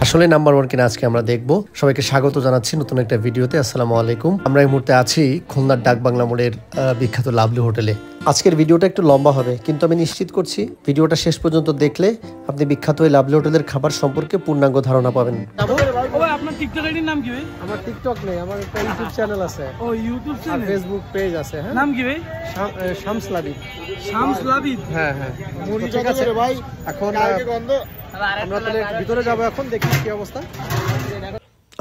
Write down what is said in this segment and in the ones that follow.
আসলে নাম্বার 1 কিনা আজকে আমরা দেখবো। সবাইকে স্বাগত জানাচ্ছি নতুন একটা ভিডিওতে। আসসালামু আলাইকুম। আমরা এই মুহূর্তে আছি খুলনার ডাকবাংলা মোড়ের বিখ্যাত লাভলি হোটেলে। আজকের ভিডিওটা একটু লম্বা হবে, কিন্তু আমি নিশ্চিত করছি ভিডিওটা শেষ পর্যন্ত দেখলে আপনি বিখ্যাত এই লাভলি হোটেলের খাবার সম্পর্কে পূর্ণাঙ্গ ধারণা পাবেন। আপনার টিকটক আইডির নাম কি ভাই? আমার টিকটক নেই, আমার একটা ইউটিউব চ্যানেল আছে। ও ইউটিউব চ্যানেল, ফেসবুক পেজ আছে। হ্যাঁ, নাম কি ভাই? শামস লাবিদ। শামস লাবিদ। হ্যাঁ হ্যাঁ, ঠিক আছে ভাই। এখন আমরা তাহলে ভিতরে যাব, এখন দেখি কি অবস্থা।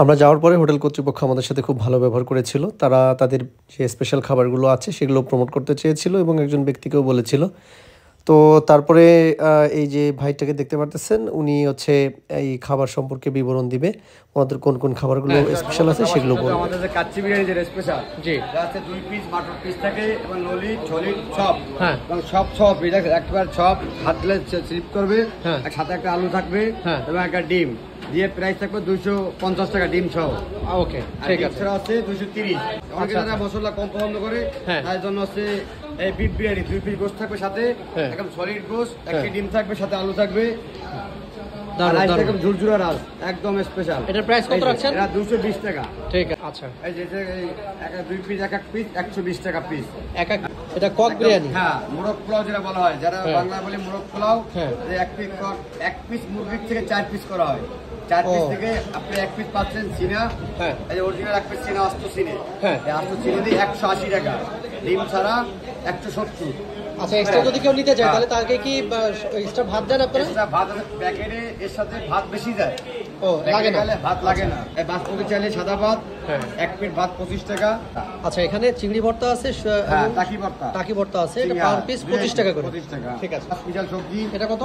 আমরা যাওয়ার পরে হোটেল কর্তৃপক্ষ আমাদের সাথে খুব ভালো ব্যবহার করেছিল। তারা তাদের যে স্পেশাল খাবারগুলো আছে সেগুলো প্রমোট করতে চেয়েছিল এবং একজন ব্যক্তিকেও বলেছিল। তো তারপরে এই যে ভাইটাকে দেখতে পারতেছেন, উনি হচ্ছে এই খাবার সম্পর্কে বিবরণ দিবে। আমাদের কোন কোন খাবারগুলো স্পেশাল আছে সেগুলো বলবো। আমাদের যে কাচ্চি বিরিয়ানি যে স্পেশাল, জি, আছে 2 পিস মাটন পিস থাকে এবং নলি ছলি চপ। হ্যাঁ, এবং সব চপ এটা একবার চপ হাতলে স্লিপ করবে, আর সাথে একটা আলু থাকবে এবং একটা ডিম দিয়ে প্রাইস থাকবে 250 টাকা ডিম সহ। ওকে, ঠিক আছে। আছে 230। অনেকে যারা মশলা কম পছন্দ করে তার জন্য হচ্ছে এই বিফ বিরিয়ানি 2 পিস গোশত থাকবে, সাথে একদম সলিড গোশত, একটা ডিম থাকবে, সাথে আলু থাকবে। একদম ঝুরঝুরা রাস, একদম স্পেশাল। এটার প্রাইস কত রাখছেন? এটা 220 টাকা। ঠিক আছে। আচ্ছা, এই যে এক 2 পিস এক পিস 120 টাকা পিস। এটা কক বিরিয়ানি। হ্যাঁ, মোরগ পোলাও যেটা বলা হয়, যারা বাংলা বলে মোরগ পোলাও। যে এক পিস মুরগির থেকে 4 পিস করা হয়। 4 পিস থেকে আপনি 1 পিস পাচ্ছেন সিনা। এই যে অরিজিনাল 1 পিস সিনা আস্ত সিনে। এই আস্ত সিনে দিয়ে 180 টাকা, ডিম ছাড়া 170। আচ্ছা, এক্সট্রা যদি কেউ নিতে চায় তাহলে তাকে কি এক্সট্রা ভাত দেন আপনারা? এক্সট্রা ভাত প্যাকেটে, এর সাথে ভাত বেশি যায়। ও, লাগে না, ভাত লাগে না। এই বাসমতি চাইলে সাদা ভাত, 1 প্লেট ভাত 25 টাকা। আচ্ছা, এখানে চিংড়ি ভর্তা আছে, টাকি ভর্তা আছে, এটা পার পিস 25 টাকা করে। 25 টাকা। ঠিক আছে। স্পেশাল সবজি এটা কত?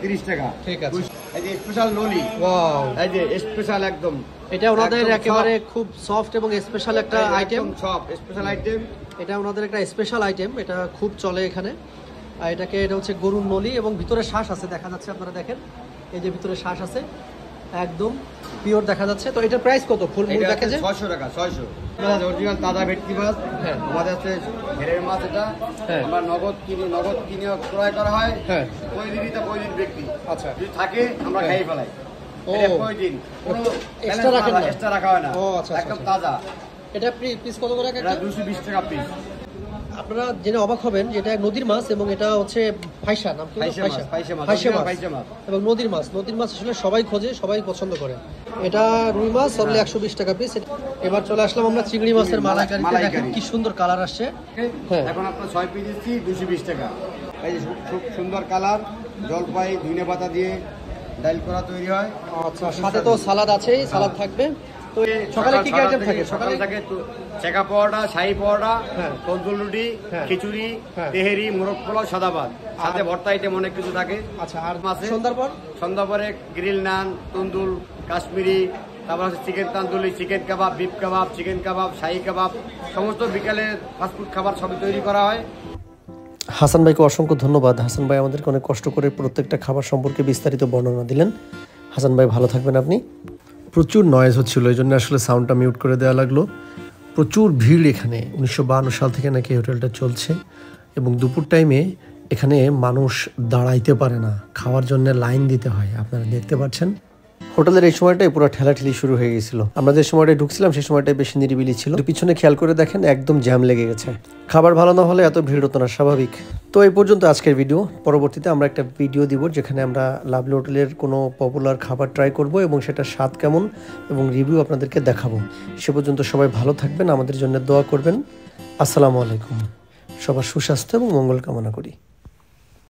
30 টাকা। ঠিক আছে। এই যে স্পেশাল নলি, ওয়াও, এই যে স্পেশাল একদম, এটা ওনাদের একেবারে খুব সফট এবং স্পেশাল একটা আইটেম। সব স্পেশাল আইটেম, এটা ওনাদের একটা স্পেশাল আইটেম, এটা খুব চলে এখানে। আর এটাকে, এটা হচ্ছে গরুর নলি এবং ভিতরে শ্বাস আছে, দেখা যাচ্ছে, আপনারা দেখেন এই যে ভিতরে শ্বাস আছে, একদম পিওর দেখা যাচ্ছে। তো এটার প্রাইস কত? ফুল মুড় প্যাকেজে 600 টাকা। 600 অরিজিনাল তাজা ভেটকি মাছ। আমাদের আছে ঘেরের মাছ, এটা আমরা নগদ কিনে ক্রয় করা হয়। প্রতিদিনই ব্যক্তি, আচ্ছা, যদি থাকে আমরা খাই ফেলাই। প্রতিদিন এক্সট্রা রাখা হয় না। ও আচ্ছা, একদম তাজা। এটা পিস কত করে? এটা 220 টাকা পিস। আপনারা জেনে অবাক হবেন যে এটা নদীর মাছ এবং এটা হচ্ছে ফাইসা, নাম কি? ফাইসা মাছ এবং নদীর মাছ আসলে সবাই খোঁজে, সবাই পছন্দ করে। এটা রুই মাছ অনলি 120 টাকা পিস। এবার চলে আসলাম আমরা চিংড়ি মাছের মালাইকারিতে। দেখেন কি সুন্দর কালার আসছে। এখন আপনার 6 পিস দিচ্ছি 220 টাকা। এই যে খুব সুন্দর কালার, জলপাই ধনে পাতা দিয়ে ডাল করা তৈরি হয়। আচ্ছা, সাথে তো সালাদ আছেই, সালাদ থাকবে। তো সকালে কি কি আইটেম থাকে? সকালে থাকে চেকা পরোটা, শাহী পরোটা, তন্দুর রুটি, খিচুড়ি, তেহেরি, মোরগ পোলাও, সাদা ভাত, সাথে ভর্তা আইটেম অনেক কিছু থাকে। আচ্ছা, আর সন্ধ্যার পরে গ্রিল নান, তন্দুর, কাশ্মীরি, তারপর আছে চিকেন তান্দুরি, চিকেন কাবাব, বিফ কাবাব, চিকেন কাবাব, শাহী কাবাব, সমস্ত বিকালে ফাস্টফুড খাবার সবই তৈরি করা হয়। হাসান ভাইকে অসংখ্য ধন্যবাদ। হাসান ভাই আমাদেরকে অনেক কষ্ট করে প্রত্যেকটা খাবার সম্পর্কে বিস্তারিত বর্ণনা দিলেন। হাসান ভাই ভালো থাকবেন আপনি। প্রচুর নয়েজ হচ্ছিল, এই জন্য আসলে সাউন্ডটা মিউট করে দেওয়া লাগলো। প্রচুর ভিড় এখানে। 1952 সাল থেকে নাকি হোটেলটা চলছে এবং দুপুর টাইমে এখানে মানুষ দাঁড়াইতে পারে না, খাওয়ার জন্য লাইন দিতে হয়। আপনারা দেখতে পাচ্ছেন হোটেলের এই সময়টাই পুরো ঠেলাঠেলি শুরু হয়ে গেছিল। আমরা যে সময়টায় ঢুকছিলাম সেই সময়টাই বেশি নিরিবিলি ছিল। পিছনে খেয়াল করে দেখেন একদম জ্যাম লেগে গেছে। খাবার ভালো না হলে এত ভিড় হতো না, স্বাভাবিক। তো এই পর্যন্ত আজকের ভিডিও। পরবর্তীতে আমরা একটা ভিডিও দিব যেখানে আমরা লাভলি হোটেলের কোনো পপুলার খাবার ট্রাই করব এবং সেটা স্বাদ কেমন এবং রিভিউ আপনাদেরকে দেখাবো। সে পর্যন্ত সবাই ভালো থাকবেন, আমাদের জন্য দোয়া করবেন। আসসালামু আলাইকুম। সবার সুস্বাস্থ্য এবং মঙ্গল কামনা করি।